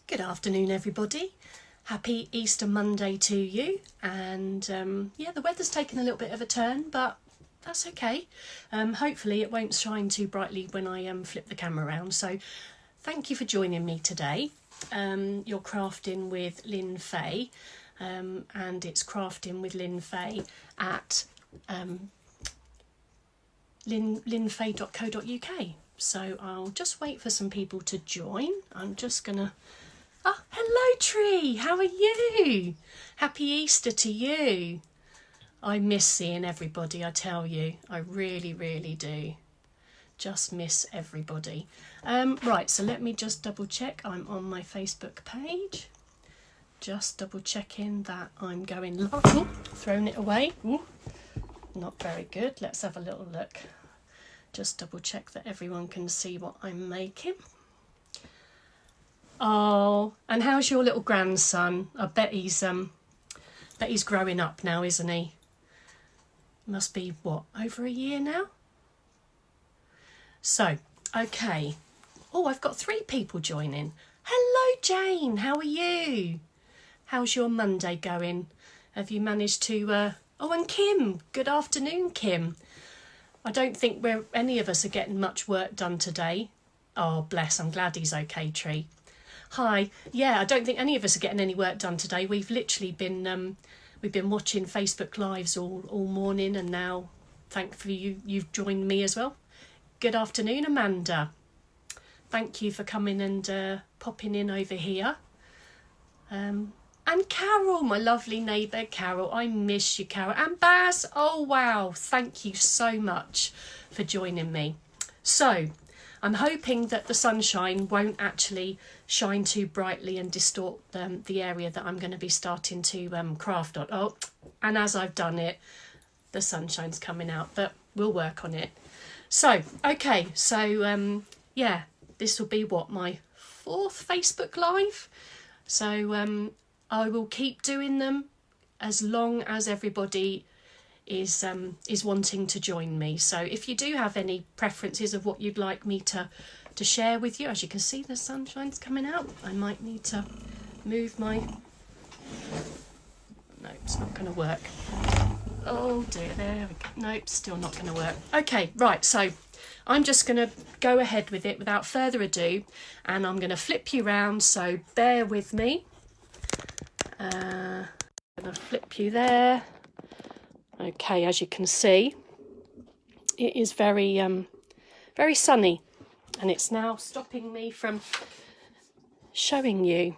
Good afternoon, everybody. Happy Easter Monday to you. And yeah, the weather's taken a little bit of a turn, but that's okay. Hopefully it won't shine too brightly when I flip the camera around. So thank you for joining me today. You're crafting with Lynne Fahey, and it's crafting with Lynne Fahey at lynnefahey.co.uk. So I'll just wait for some people to join. I'm just gonna... Oh, hello Tree, how are you? Happy Easter to you. I miss seeing everybody, I tell you. I really, really do. Just miss everybody. Right, so let me just double check I'm on my Facebook page. Just double checking that I'm going live. Oh, thrown it away. Ooh, not very good. Let's have a little look. Just double check that everyone can see what I'm making. Oh, and how's your little grandson? I bet he's growing up now, isn't he? Must be, what, over a year now? So, okay. Oh, I've got 3 people joining. Hello, Jane. How are you? How's your Monday going? Have you managed to... Oh, and Kim. Good afternoon, Kim. I don't think any of us are getting much work done today. Oh, bless. I'm glad he's okay, Tree. Hi. Yeah, I don't think any of us are getting any work done today. We've literally been we've been watching Facebook Lives all morning, and now, thankfully, you've joined me as well. Good afternoon, Amanda. Thank you for coming and popping in over here. And Carol, my lovely neighbour, Carol. I miss you, Carol. And Baz. Oh, wow. Thank you so much for joining me. So, I'm hoping that the sunshine won't actually shine too brightly and distort the area that I'm going to be starting to craft on. Oh, and as I've done it, the sunshine's coming out, but we'll work on it. So, okay, so yeah, this will be what, my 4th Facebook Live? So I will keep doing them as long as everybody is wanting to join me. So if you do have any preferences of what you'd like me to share with you, as you can see the sunshine's coming out, I might need to move my... No, it's not going to work. Oh dear, there we go. Nope, still not going to work. Okay, right, so I'm just going to go ahead with it without further ado, and I'm going to flip you round, so bear with me. I'm going to flip you there. Okay, as you can see, it is very very sunny, and it's now stopping me from showing you.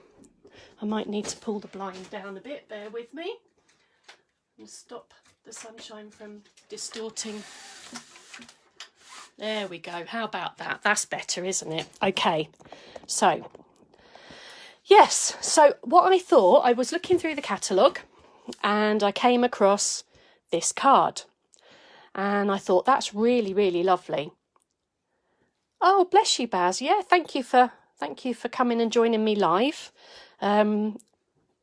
I might need to pull the blind down a bit, bear with me, and stop the sunshine from distorting. There we go, how about that? That's better, isn't it? Okay, so yes, so what I thought, I was looking through the catalogue and I came across this card, and I thought that's really, really lovely. Oh, bless you, Baz. Yeah, thank you for coming and joining me live. And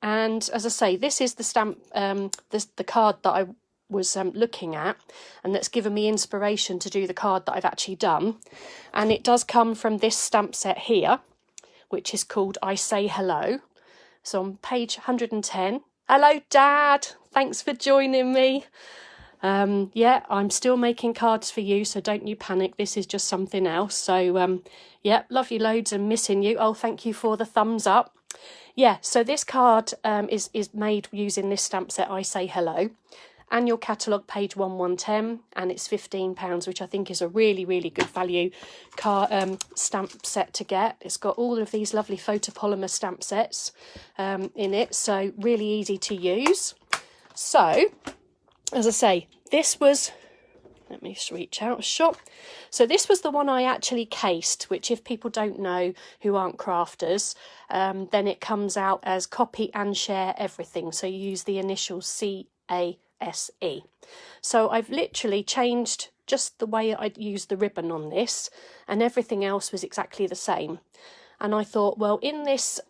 as I say, this is the stamp, the card that I was looking at, and that's given me inspiration to do the card that I've actually done. And it does come from this stamp set here, which is called I Say Hello. So on page 110. Hello, Dad. Thanks for joining me. Yeah, I'm still making cards for you, so don't you panic. This is just something else. So, yeah, love you loads and missing you. Oh, thank you for the thumbs up. Yeah, so this card is made using this stamp set, I Say Hello. Annual catalogue, page 1110, and it's £15, which I think is a really, really good value stamp set to get. It's got all of these lovely photopolymer stamp sets in it, so really easy to use. So, as I say, this was... Let me just reach out a shot. So this was the one I actually cased, which if people don't know who aren't crafters, then it comes out as copy and share everything. So you use the initials CASE. So I've literally changed just the way I'd use the ribbon on this, and everything else was exactly the same. And I thought, well, in this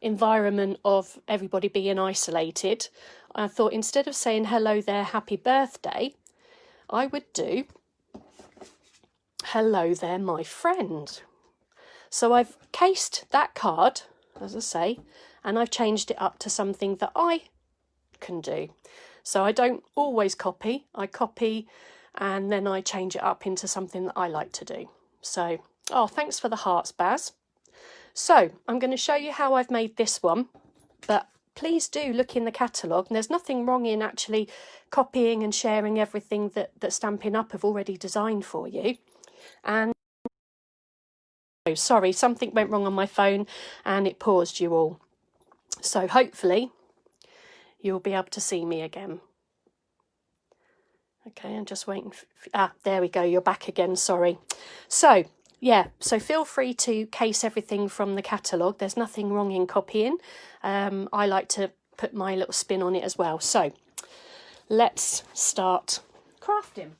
environment of everybody being isolated, I thought instead of saying hello there, happy birthday, I would do hello there, my friend. So I've cased that card as I say, and I've changed it up to something that I can do. So I don't always copy. I copy and then I change it up into something that I like to do. So, oh, thanks for the hearts, Baz. So I'm going to show you how I've made this one, but please do look in the catalogue. And there's nothing wrong in actually copying and sharing everything that Stampin' Up have already designed for you. And oh, sorry, something went wrong on my phone and it paused you all. So hopefully you'll be able to see me again. Okay, I'm just waiting. There we go. You're back again. Sorry. So, yeah, so feel free to case everything from the catalogue. There's nothing wrong in copying. I like to put my little spin on it as well. So, let's start crafting.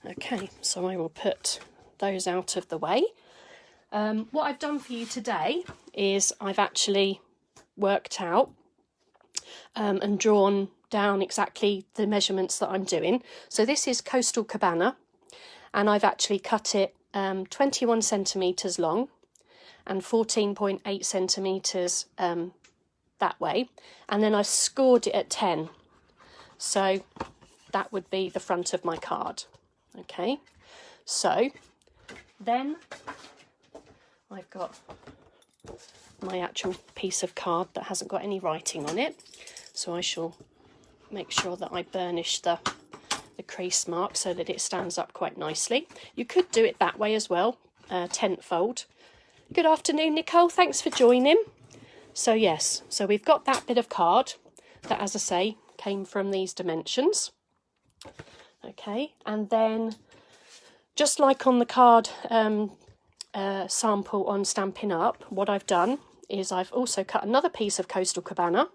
Okay, so I will put those out of the way. What I've done for you today is I've actually worked out and drawn down exactly the measurements that I'm doing. So this is Coastal Cabana, and I've actually cut it 21 centimetres long and 14.8 centimetres that way, and then I've scored it at 10. So that would be the front of my card. Okay, so then I've got my actual piece of card that hasn't got any writing on it, so I shall make sure that I burnish the crease mark so that it stands up quite nicely. You could do it that way as well, tenfold. Good afternoon, Nicole, thanks for joining. So yes, so we've got that bit of card that, as I say, came from these dimensions. Okay, and then just like on the card sample on Stampin' Up, what I've done is I've also cut another piece of Coastal Cabana,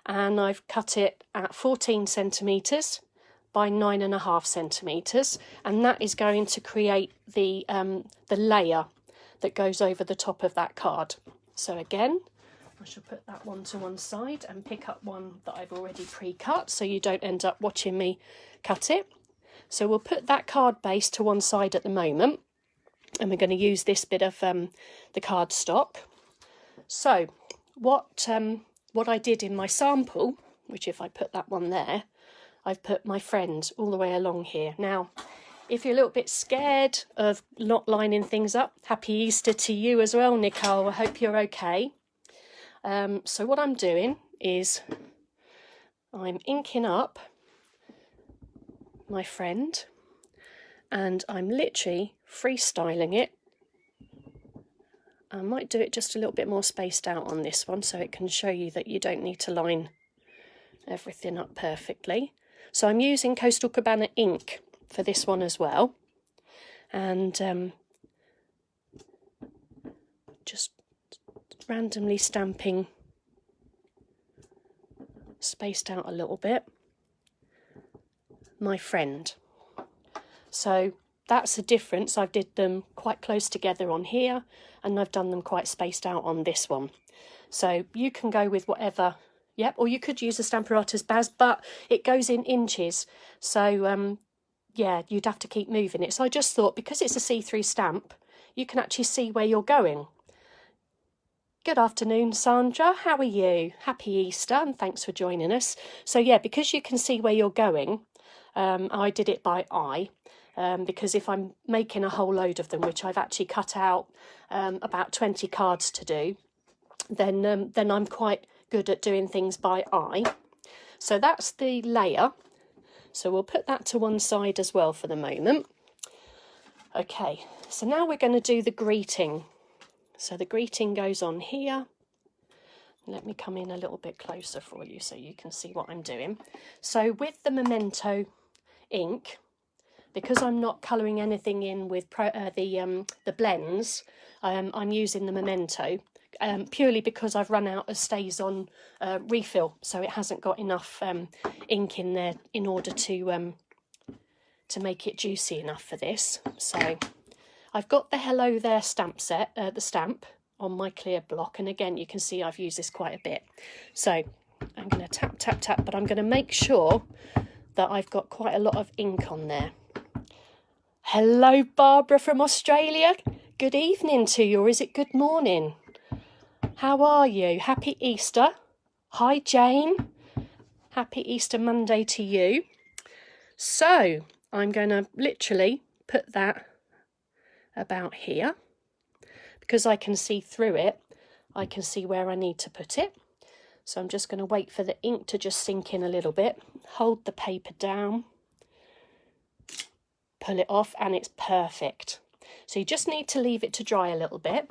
and I've cut it at 14 centimetres by 9.5 centimetres, and that is going to create the layer that goes over the top of that card. So again, I shall put that one to one side and pick up one that I've already pre-cut so you don't end up watching me cut it. So we'll put that card base to one side at the moment, and we're going to use this bit of the cardstock. So what I did in my sample, which if I put that one there, I've put my friend all the way along here. Now, if you're a little bit scared of not lining things up, happy Easter to you as well, Nicole. I hope you're okay. So what I'm doing is I'm inking up my friend, and I'm literally freestyling it. I might do it just a little bit more spaced out on this one so it can show you that you don't need to line everything up perfectly. So I'm using Coastal Cabana ink for this one as well, and just randomly stamping spaced out a little bit my friend. So that's a difference. I did them quite close together on here, and I've done them quite spaced out on this one. So you can go with whatever, yep, or you could use a Stamparator's Baz, but it goes in inches. So yeah, you'd have to keep moving it. So I just thought, because it's a see-through stamp, you can actually see where you're going. Good afternoon, Sandra. How are you? Happy Easter, and thanks for joining us. So yeah, because you can see where you're going, I did it by eye. Because if I'm making a whole load of them, which I've actually cut out about 20 cards to do, then I'm quite good at doing things by eye. So that's the layer. So we'll put that to one side as well for the moment. Okay, so now we're going to do the greeting. So the greeting goes on here. Let me come in a little bit closer for you so you can see what I'm doing. So with the Memento ink, because I'm not colouring anything in with the blends, I'm using the Memento purely because I've run out of StazOn refill, so it hasn't got enough ink in there in order to make it juicy enough for this. So I've got the Hello There stamp set, the stamp on my clear block, and again you can see I've used this quite a bit. So I'm going to tap, tap, tap, but I'm going to make sure that I've got quite a lot of ink on there. Hello, Barbara from Australia. Good evening to you, or is it good morning? How are you? Happy Easter. Hi, Jane. Happy Easter Monday to you. So I'm going to literally put that about here. Because I can see through it, I can see where I need to put it. So I'm just going to wait for the ink to just sink in a little bit. Hold the paper down. Pull it off and it's perfect. So you just need to leave it to dry a little bit.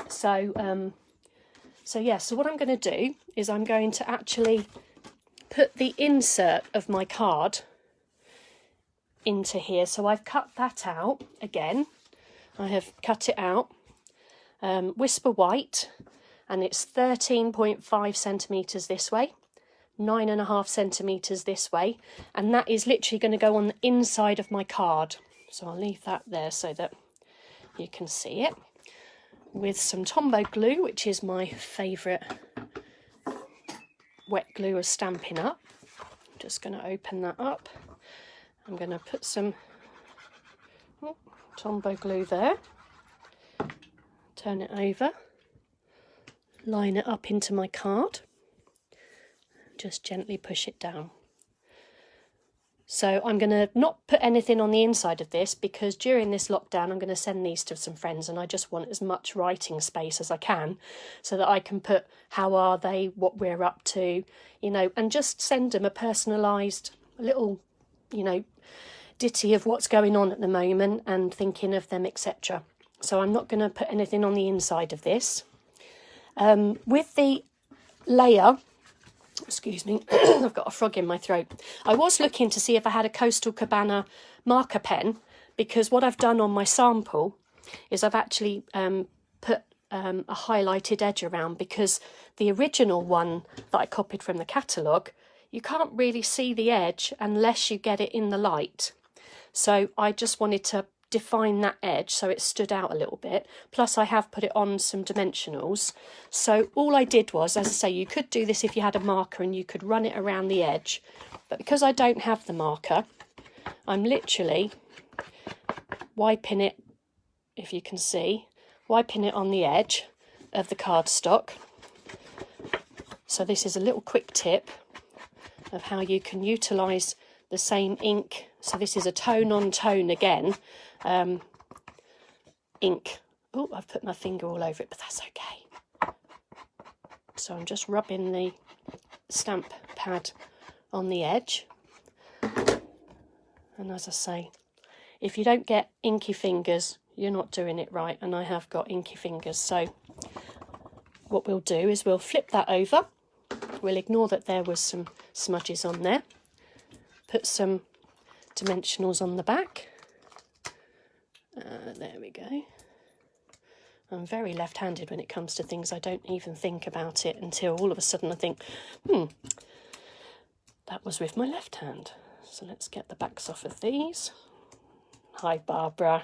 So what I'm going to do is I'm going to actually put the insert of my card into here. So I've cut that out again. I have cut it out. Whisper white, and it's 13.5 centimetres this way, 9.5 centimetres this way, and that is literally going to go on the inside of my card. So I'll leave that there so that you can see it, with some Tombow glue, which is my favourite wet glue of Stampin' Up. I'm just going to open that up. I'm going to put some Tombow glue there. Turn it over, line it up into my card, just gently push it down. So I'm going to not put anything on the inside of this because during this lockdown I'm going to send these to some friends and I just want as much writing space as I can so that I can put how are they, what we're up to, you know, and just send them a personalised little, you know, ditty of what's going on at the moment and thinking of them, etc. So I'm not going to put anything on the inside of this. With the layer, excuse me, I've got a frog in my throat. I was looking to see if I had a Coastal Cabana marker pen, because what I've done on my sample is I've actually put a highlighted edge around, because the original one that I copied from the catalogue, you can't really see the edge unless you get it in the light. So I just wanted to define that edge so it stood out a little bit. Plus I have put it on some dimensionals. So all I did was, as I say, you could do this if you had a marker and you could run it around the edge. But because I don't have the marker, I'm literally wiping it, if you can see, wiping it on the edge of the cardstock. So this is a little quick tip of how you can utilise the same ink. So this is a tone on tone again, ink. Oh, I've put my finger all over it, but that's okay. So I'm just rubbing the stamp pad on the edge. And as I say, if you don't get inky fingers, you're not doing it right. And I have got inky fingers. So what we'll do is we'll flip that over. We'll ignore that there was some smudges on there. Put some dimensionals on the back. There we go. I'm very left-handed when it comes to things. I don't even think about it until all of a sudden I think, that was with my left hand. So let's get the backs off of these. Hi, Barbara.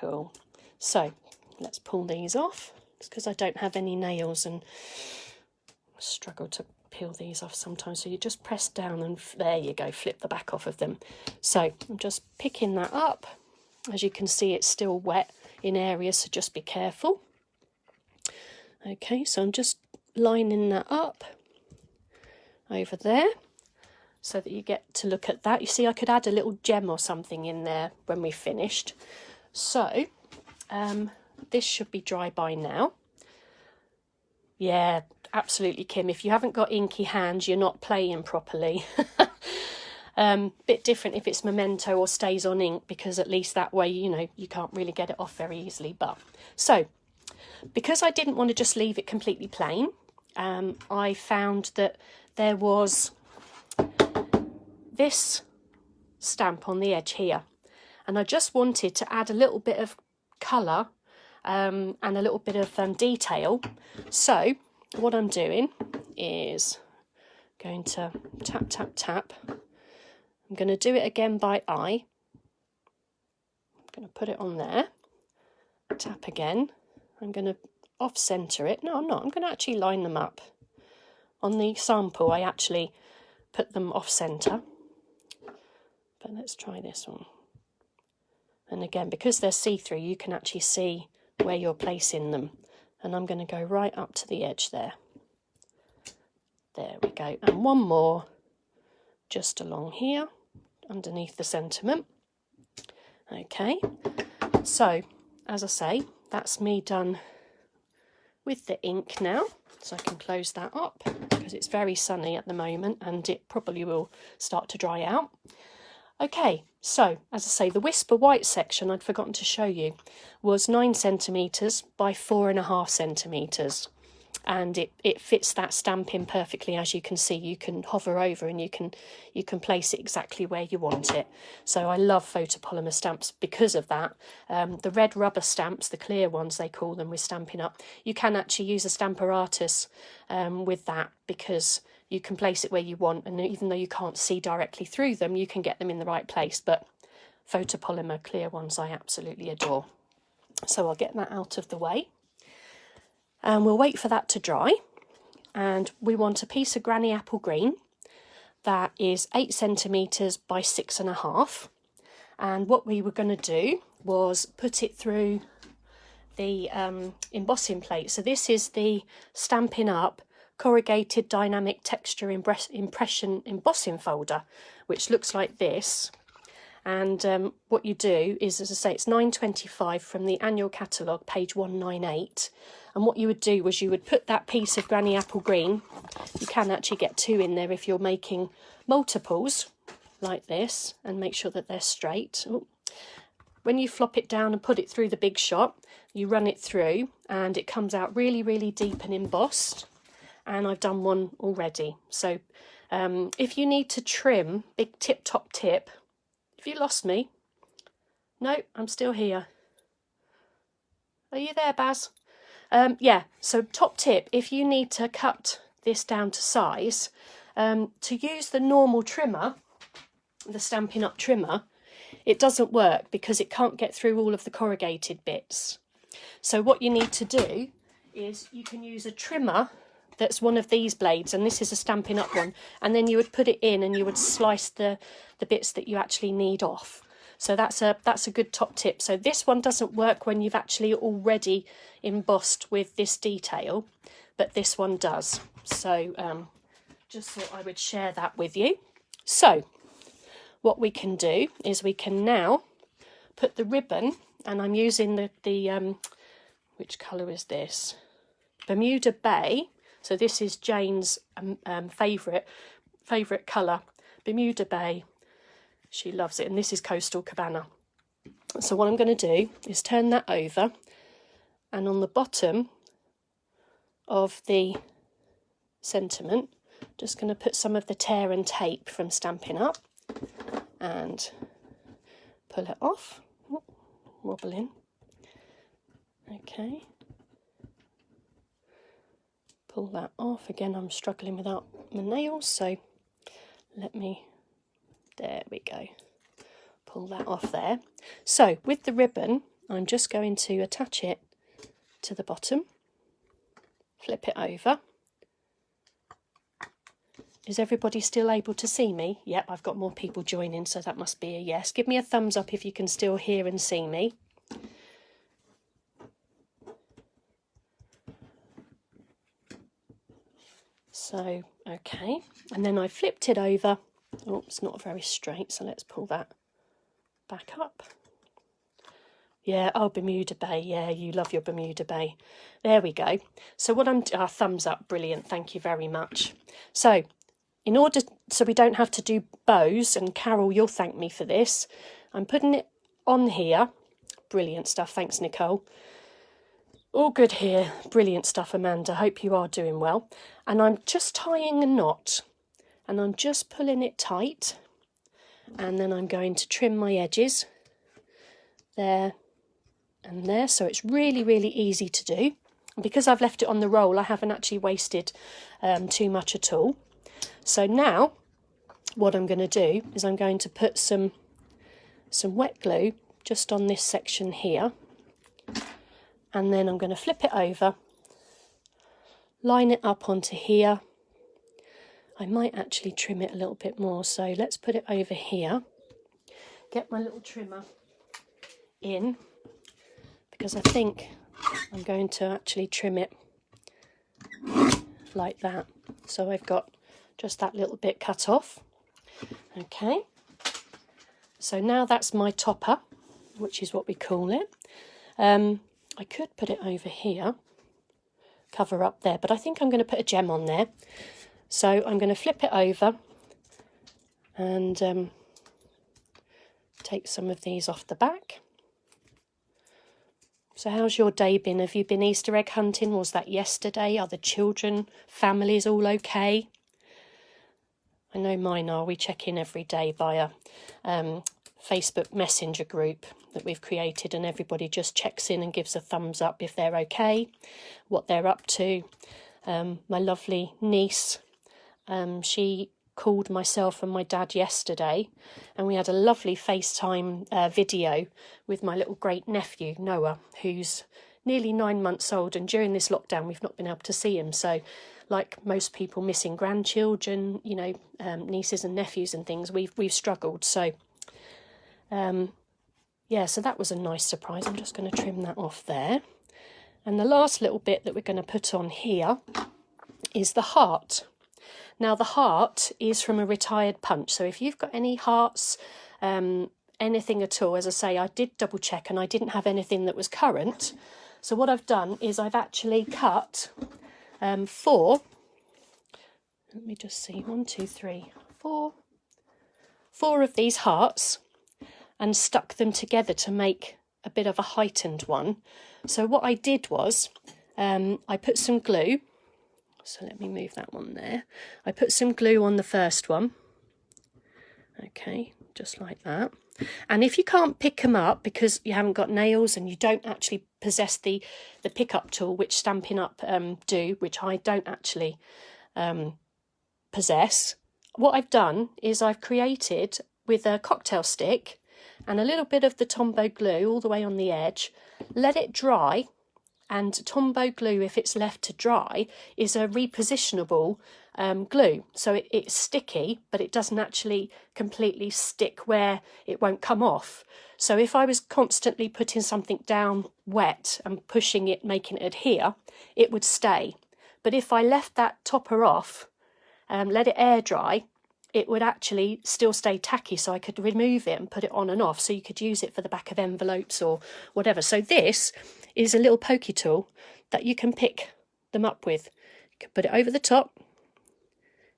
Cool. So let's pull these off. It's because I don't have any nails and I struggle to peel these off sometimes. So you just press down and there you go, flip the back off of them. So I'm just picking that up. As you can see, it's still wet in areas, so just be careful. Okay, so I'm just lining that up over there so that you get to look at that. You see, I could add a little gem or something in there when we finished. So this should be dry by now. Yeah, absolutely, Kim. If you haven't got inky hands, you're not playing properly. Bit different if it's memento or stays on ink, because at least that way, you know, you can't really get it off very easily. But so, because I didn't want to just leave it completely plain, I found that there was this stamp on the edge here, and I just wanted to add a little bit of colour and a little bit of detail. So what I'm doing is going to tap, tap, tap. I'm going to do it again by eye. I'm going to put it on there. Tap again. I'm going to off-centre it. No, I'm not. I'm going to actually line them up. On the sample, I actually put them off-centre. But let's try this one. And again, because they're see-through, you can actually see where you're placing them. And I'm going to go right up to the edge there. There we go. And one more just along here, underneath the sentiment. Okay, so as I say, that's me done with the ink now. So I can close that up because it's very sunny at the moment and it probably will start to dry out. Okay, so as I say, the Whisper White section I'd forgotten to show you was 9 centimetres by 4.5 centimetres. And it fits that stamp in perfectly. As you can see, you can hover over and you can place it exactly where you want it. So I love photopolymer stamps because of that. The red rubber stamps, the clear ones they call them with Stampin' Up, you can actually use a Stamparatus with that, because you can place it where you want, and even though you can't see directly through them, you can get them in the right place. But photopolymer clear ones I absolutely adore. So I'll get that out of the way. And we'll wait for that to dry. And we want a piece of Granny Apple Green that is 8 centimetres by 6.5. And what we were going to do was put it through the embossing plate. So this is the Stampin' Up Corrugated Dynamic Texture Impression Embossing Folder, which looks like this. And what you do is, as I say, it's $9.25 from the annual catalogue, page 198. And what you would do was you would put that piece of Granny Apple Green, you can actually get 2 in there if you're making multiples, like this, and make sure that they're straight. Ooh. When you flop it down and put it through the Big Shot, you run it through and it comes out really, really deep and embossed. And I've done one already. So if you need to trim, big tip, top tip. Have you lost me? No, I'm still here. Are you there, Baz? Yeah, so top tip, if you need to cut this down to size, to use the normal trimmer, the Stampin' Up trimmer, it doesn't work because it can't get through all of the corrugated bits. So what you need to do is you can use a trimmer that's one of these blades, and this is a Stampin' Up one, and then you would put it in and you would slice the bits that you actually need off. So that's a good top tip. So this one doesn't work when you've actually already embossed with this detail, but this one does. So just thought I would share that with you. So what we can do is we can now put the ribbon, and I'm using the which colour is this? Bermuda Bay. So this is Jane's favourite colour, Bermuda Bay. She loves it, and this is Coastal Cabana. So what I'm going to do is turn that over, and on the bottom of the sentiment, just going to put some of the tear and tape from Stampin' Up and pull it off. Ooh, wobble in. Okay. Pull that off. Again, I'm struggling without my nails, so let me... There we go. Pull that off there. So with the ribbon, I'm just going to attach it to the bottom. Flip it over. Is everybody still able to see me? Yep, I've got more people joining, so that must be a yes. Give me a thumbs up if you can still hear and see me. So, okay. And then I flipped it over. Oh, it's not very straight, so let's pull that back up. Yeah, oh, Bermuda Bay. Yeah, you love your Bermuda Bay. There we go. So what thumbs up, brilliant. Thank you very much. So in order, so we don't have to do bows, and Carol, you'll thank me for this, I'm putting it on here. Brilliant stuff. Thanks, Nicole. All good here. Brilliant stuff, Amanda. Hope you are doing well. And I'm just tying a knot, and I'm just pulling it tight, and then I'm going to trim my edges there and there. So it's really, really easy to do. And because I've left it on the roll, I haven't actually wasted too much at all. So now what I'm going to do is I'm going to put some wet glue just on this section here, and then I'm going to flip it over, line it up onto here. I might actually trim it a little bit more, so let's put it over here. Get my little trimmer in, because I think I'm going to actually trim it like that. So I've got just that little bit cut off. Okay, so now that's my topper, which is what we call it. I could put it over here, cover up there, but I think I'm going to put a gem on there. So I'm going to flip it over and take some of these off the back. So how's your day been? Have you been Easter egg hunting? Was that yesterday? Are the children, families all okay? I know mine are. We check in every day via Facebook Messenger group that we've created, and everybody just checks in and gives a thumbs up if they're okay, what they're up to. My lovely niece, she called myself and my dad yesterday, and we had a lovely FaceTime video with my little great nephew Noah, who's nearly 9 months old, and during this lockdown we've not been able to see him. So like most people missing grandchildren, you know, nieces and nephews and things, we've struggled. So yeah, so that was a nice surprise. I'm just going to trim that off there. And the last little bit that we're going to put on here is the heart. Now the heart is from a retired punch, so if you've got any hearts, anything at all, as I say, I did double check and I didn't have anything that was current. So what I've done is I've actually cut 4, let me just see, 1, 2, 3, 4 of these hearts and stuck them together to make a bit of a heightened one. So what I did was I put some glue. So let me move that one there. I put some glue on the first one. Okay, just like that. And if you can't pick them up because you haven't got nails and you don't actually possess the pick-up tool, which Stampin' Up do, which I don't actually possess, what I've done is I've created with a cocktail stick and a little bit of the Tombow glue all the way on the edge, let it dry. And Tombow glue, if it's left to dry, is a repositionable glue. So it's sticky, but it doesn't actually completely stick where it won't come off. So if I was constantly putting something down wet and pushing it, making it adhere, it would stay. But if I left that topper off, let it air dry, it would actually still stay tacky, so I could remove it and put it on and off, so you could use it for the back of envelopes or whatever. So this is a little pokey tool that you can pick them up with. You can put it over the top,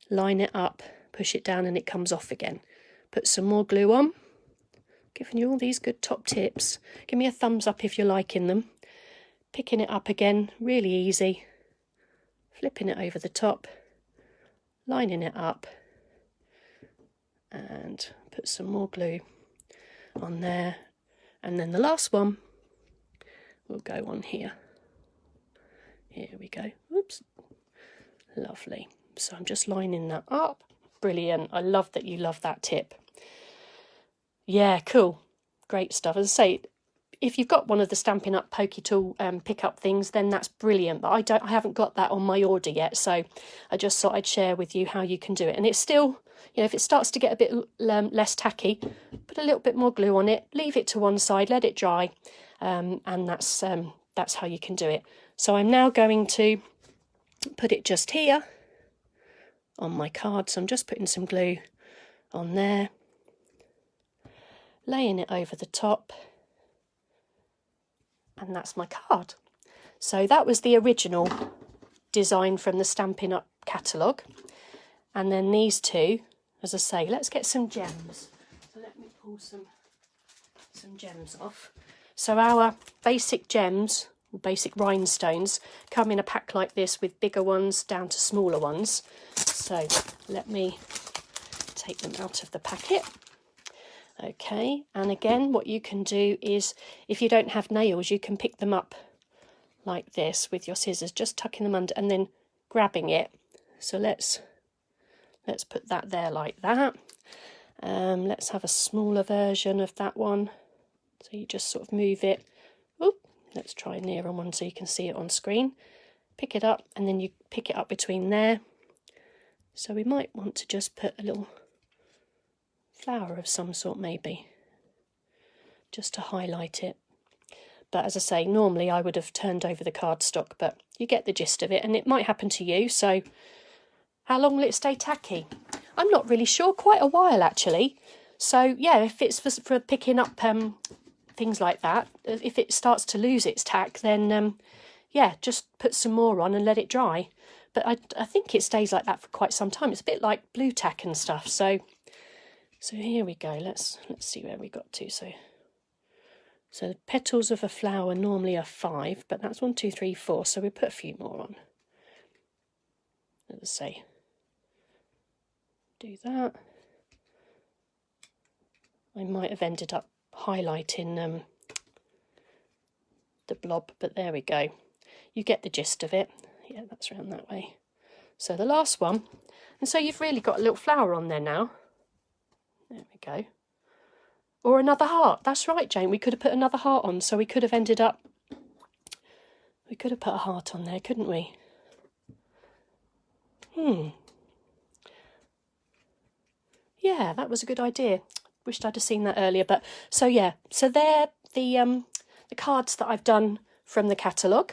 line it up, push it down, and it comes off again. Put some more glue on. Giving you all these good top tips. Give me a thumbs up if you're liking them. Picking it up again, really easy. Flipping it over the top, lining it up, and put some more glue on there. And then the last one will go on here. Here we go. Oops. Lovely. So I'm just lining that up. Brilliant. I love that you love that tip. Yeah, cool. Great stuff. As I say, if you've got one of the Stampin' Up pokey tool pick-up things, then that's brilliant. But I haven't got that on my order yet, so I just thought I'd share with you how you can do it. And it's still, you know, if it starts to get a bit less tacky, put a little bit more glue on it, leave it to one side, let it dry, and that's how you can do it. So I'm now going to put it just here on my card. So I'm just putting some glue on there, laying it over the top, and that's my card. So that was the original design from the Stampin' Up catalogue. And then these two, as I say, let's get some gems. So let me pull some gems off. So our basic gems, or basic rhinestones, come in a pack like this with bigger ones down to smaller ones. So let me take them out of the packet. Okay, and again, what you can do is, if you don't have nails, you can pick them up like this with your scissors, just tucking them under and then grabbing it. So let's put that there like that. Let's have a smaller version of that one. So you just sort of move it. Oop, let's try a nearer one so you can see it on screen. Pick it up, and then you pick it up between there. So we might want to just put a little flower of some sort, maybe, just to highlight it. But as I say, normally I would have turned over the cardstock, but you get the gist of it, and it might happen to you. So how long will it stay tacky? I'm not really sure, quite a while actually. So yeah, if it's for picking up things like that, if it starts to lose its tack, then yeah, just put some more on and let it dry. But I think it stays like that for quite some time. It's a bit like blue tack and stuff. So here we go. Let's see where we got to. So the petals of a flower normally are 5, but that's 1, 2, 3, 4. So we'll put a few more on. Let's say, do that. I might have ended up highlighting the blob, but there we go. You get the gist of it. Yeah, that's around that way. So the last one, and so you've really got a little flower on there now. There we go. Or another heart. That's right, Jane. We could have put another heart on, so we could have ended up. We could have put a heart on there, couldn't we? Yeah, that was a good idea. Wished I'd have seen that earlier. But so yeah, so they're the cards that I've done from the catalogue.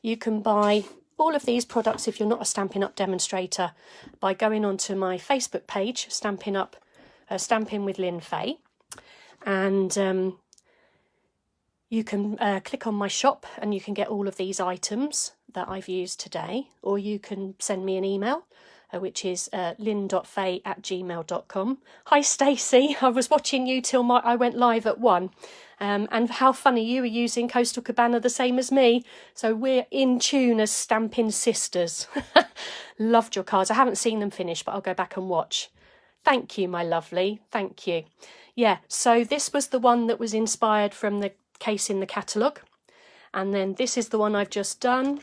You can buy all of these products if you're not a Stampin' Up demonstrator by going onto my Facebook page, Stampin' Up, Stampin' with Lynne Fahey, and you can click on my shop and you can get all of these items that I've used today, or you can send me an email, which is lynne.fahey@gmail.com. Hi Stacey, I was watching you till I went live at 1. And how funny, you were using Coastal Cabana the same as me. So we're in tune as Stampin' Sisters. Loved your cards. I haven't seen them finished, but I'll go back and watch. Thank you, my lovely. Thank you. Yeah, so this was the one that was inspired from the case in the catalogue. And then this is the one I've just done.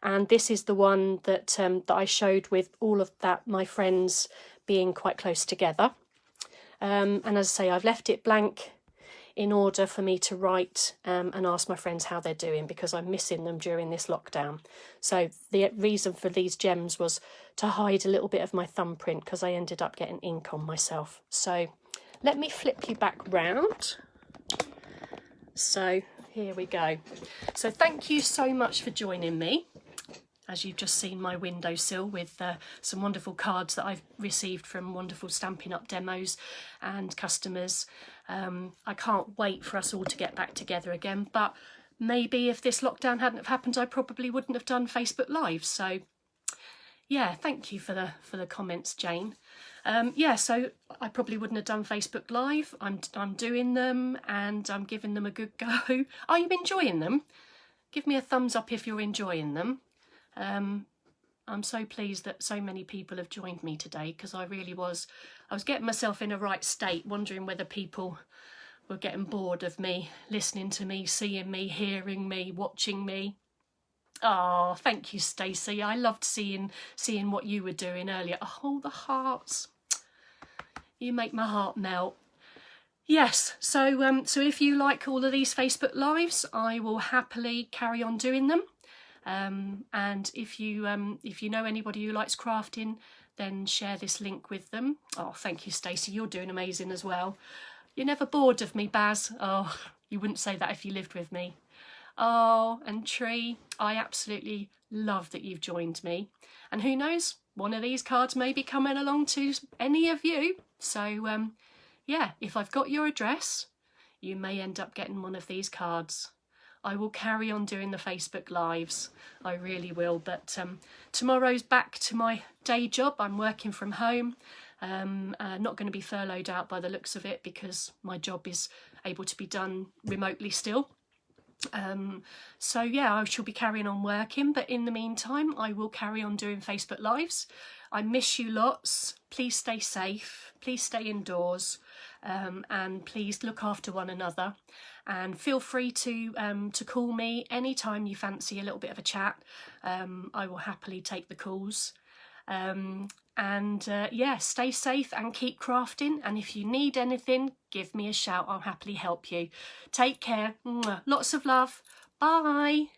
And this is the one that, that I showed with all of that, my friends being quite close together. And as I say, I've left it blank in order for me to write and ask my friends how they're doing, because I'm missing them during this lockdown. So the reason for these gems was to hide a little bit of my thumbprint, because I ended up getting ink on myself. So let me flip you back round. So here we go. So thank you so much for joining me. As you've just seen my windowsill with some wonderful cards that I've received from wonderful Stampin' Up demos and customers. I can't wait for us all to get back together again, but maybe if this lockdown hadn't have happened, I probably wouldn't have done Facebook Live. So yeah, thank you for the comments, Jane. Yeah, so I probably wouldn't have done Facebook Live. I'm doing them and I'm giving them a good go. Are you enjoying them? Give me a thumbs up if you're enjoying them. I'm so pleased that so many people have joined me today, because I was getting myself in a right state, wondering whether people were getting bored of me, listening to me, seeing me, hearing me, watching me. Oh, thank you, Stacey. I loved seeing what you were doing earlier. Oh, the hearts. You make my heart melt. Yes, so if you like all of these Facebook Lives, I will happily carry on doing them. And if you know anybody who likes crafting, then share this link with them. Oh, thank you, Stacey. You're doing amazing as well. You're never bored of me, Baz. Oh, you wouldn't say that if you lived with me. Oh, and Tree, I absolutely love that you've joined me. And who knows, one of these cards may be coming along to any of you. So, yeah, if I've got your address, you may end up getting one of these cards. I will carry on doing the Facebook Lives. I really will. But tomorrow's back to my day job. I'm working from home. Not going to be furloughed out by the looks of it, because my job is able to be done remotely still. So yeah, I shall be carrying on working. But in the meantime, I will carry on doing Facebook Lives. I miss you lots. Please stay safe. Please stay indoors. And please look after one another. And feel free to call me anytime you fancy a little bit of a chat. I will happily take the calls. Yeah, stay safe and keep crafting. And if you need anything, give me a shout. I'll happily help you. Take care. Lots of love. Bye.